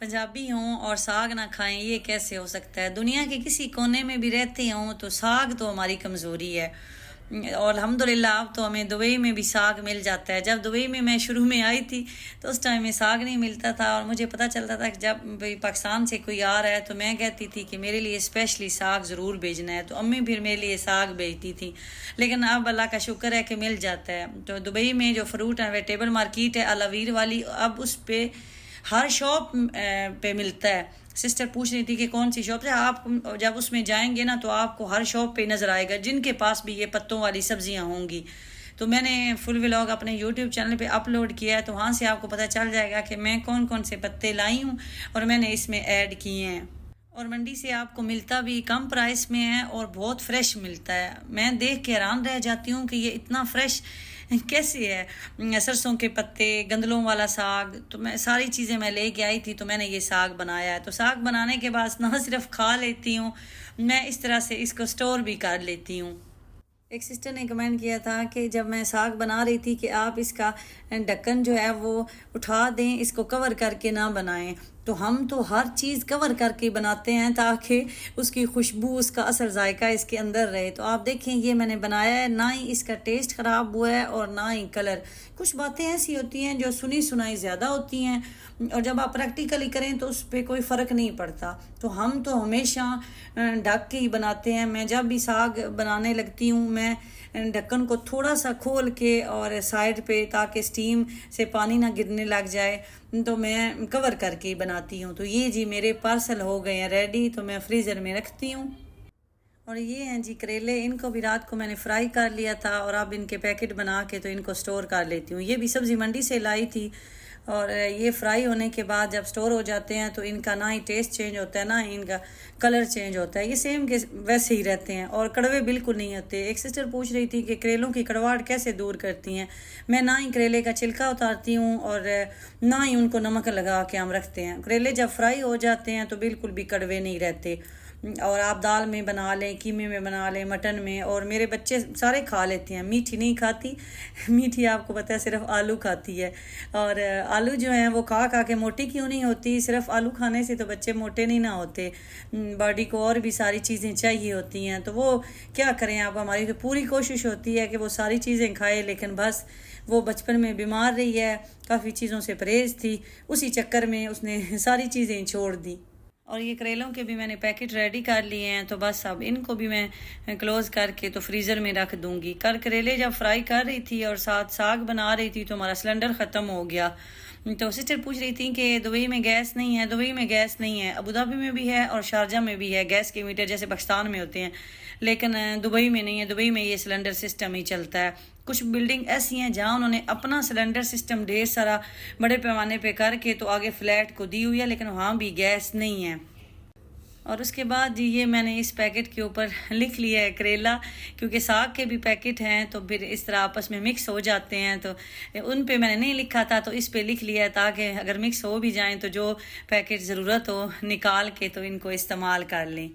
पंजाबी हों और साग ना खाएं, ये कैसे हो सकता है। दुनिया के किसी कोने में भी रहते हों तो साग तो हमारी कमज़ोरी है। और अल्हम्दुलिल्लाह अब तो हमें दुबई में भी साग मिल जाता है। जब दुबई में मैं शुरू में आई थी तो उस टाइम में साग नहीं मिलता था, और मुझे पता चलता था कि जब भाई पाकिस्तान से कोई आ रहा है तो मैं कहती थी कि मेरे लिए स्पेशली साग ज़रूर भेजना है, तो अम्मी फिर मेरे लिए साग भेजती थी। लेकिन अब अल्लाह का शुक्र है कि मिल जाता है। तो दुबई में जो फ्रूट एंड वेजिटेबल मार्केट है अलावीर वाली, अब उस पर हर शॉप पे मिलता है। सिस्टर पूछ रही थी कि कौन सी शॉप है। आप जब उसमें जाएंगे ना तो आपको हर शॉप पे नज़र आएगा जिनके पास भी ये पत्तों वाली सब्जियां होंगी। तो मैंने फुल व्लॉग अपने यूट्यूब चैनल पे अपलोड किया है, तो वहाँ से आपको पता चल जाएगा कि मैं कौन कौन से पत्ते लाई हूँ और मैंने इसमें ऐड किए हैं। और मंडी से आपको मिलता भी कम प्राइस में है और बहुत फ्रेश मिलता है। मैं देख के हैरान रह जाती हूँ कि ये इतना फ्रेश कैसे है। सरसों के पत्ते, गंदलों वाला साग, तो मैं सारी चीज़ें मैं लेके आई थी, तो मैंने ये साग बनाया है। तो साग बनाने के बाद ना सिर्फ खा लेती हूँ, मैं इस तरह से इसको स्टोर भी कर लेती हूँ। एक सिस्टर ने कमेंट किया था कि जब मैं साग बना रही थी कि आप इसका ढक्कन जो है वो उठा दें, इसको कवर करके ना बनाएं। तो हम तो हर चीज़ कवर करके बनाते हैं ताकि उसकी खुशबू, उसका असर, जायका इसके अंदर रहे। तो आप देखें ये मैंने बनाया है, ना ही इसका टेस्ट ख़राब हुआ है और ना ही कलर। कुछ बातें ऐसी होती हैं जो सुनी सुनाई ज़्यादा होती हैं और जब आप प्रैक्टिकली करें तो उस पर कोई फ़र्क नहीं पड़ता। तो हम तो हमेशा ढक के ही बनाते हैं। मैं जब भी साग बनाने लगती हूँ मैं ढक्कन को थोड़ा सा खोल के और साइड पे, ताकि स्टीम से पानी ना गिरने लग जाए, तो मैं कवर करके ही बनाती हूँ। तो ये जी मेरे पार्सल हो गए हैं रेडी, तो मैं फ्रीज़र में रखती हूँ। और ये हैं जी करेले, इनको भी रात को मैंने फ्राई कर लिया था और अब इनके पैकेट बना के तो इनको स्टोर कर लेती हूँ। ये भी सब्ज़ी मंडी से लाई थी और ये फ्राई होने के बाद जब स्टोर हो जाते हैं तो इनका ना ही टेस्ट चेंज होता है ना ही इनका कलर चेंज होता है। ये सेम के वैसे ही रहते हैं और कड़वे बिल्कुल नहीं होते। एक सिस्टर पूछ रही थी कि करेलों की कड़वाहट कैसे दूर करती हैं। मैं ना ही करेले का छिलका उतारती हूँ और ना ही उनको नमक लगा के हम रखते हैं। करेले जब फ्राई हो जाते हैं तो बिल्कुल भी कड़वे नहीं रहते। और आप दाल में बना लें, कीमे में बना लें, मटन में, और मेरे बच्चे सारे खा लेते हैं। मीठी नहीं खाती, मीठी आपको पता है सिर्फ आलू खाती है। और आलू जो है वो खा खा के मोटी क्यों नहीं होती, सिर्फ आलू खाने से तो बच्चे मोटे नहीं ना होते। बॉडी को और भी सारी चीज़ें चाहिए होती हैं, तो वो क्या करें। आप, हमारी तो पूरी कोशिश होती है कि वो सारी चीज़ें खाए, लेकिन बस वो बचपन में बीमार रही है, काफ़ी चीज़ों से परहेज थी, उसी चक्कर में उसने सारी चीज़ें छोड़ दी। और ये करेलों के भी मैंने पैकेट रेडी कर लिए हैं, तो बस अब इनको भी मैं क्लोज़ करके तो फ्रीज़र में रख दूंगी। कल करेले जब फ्राई कर रही थी और साथ साग बना रही थी तो हमारा सिलेंडर ख़त्म हो गया। तो सिस्टर पूछ रही थी कि दुबई में गैस नहीं है। दुबई में गैस नहीं है, अबू धाबी में भी है और शारजा में भी है गैस के मीटर, जैसे पाकिस्तान में होते हैं, लेकिन दुबई में नहीं है। दुबई में ये सिलेंडर सिस्टम ही चलता है। कुछ बिल्डिंग ऐसी हैं जहाँ उन्होंने अपना सिलेंडर सिस्टम ढेर सारा बड़े पैमाने पे करके तो आगे फ्लैट को दी हुई है, लेकिन वहाँ भी गैस नहीं है। और उसके बाद जी ये मैंने इस पैकेट के ऊपर लिख लिया है करेला, क्योंकि साग के भी पैकेट हैं तो फिर इस तरह आपस में मिक्स हो जाते हैं, तो उन पे मैंने नहीं लिखा था तो इस पे लिख लिया है, ताकि अगर मिक्स हो भी जाएं तो जो पैकेट ज़रूरत हो निकाल के तो इनको इस्तेमाल कर लें।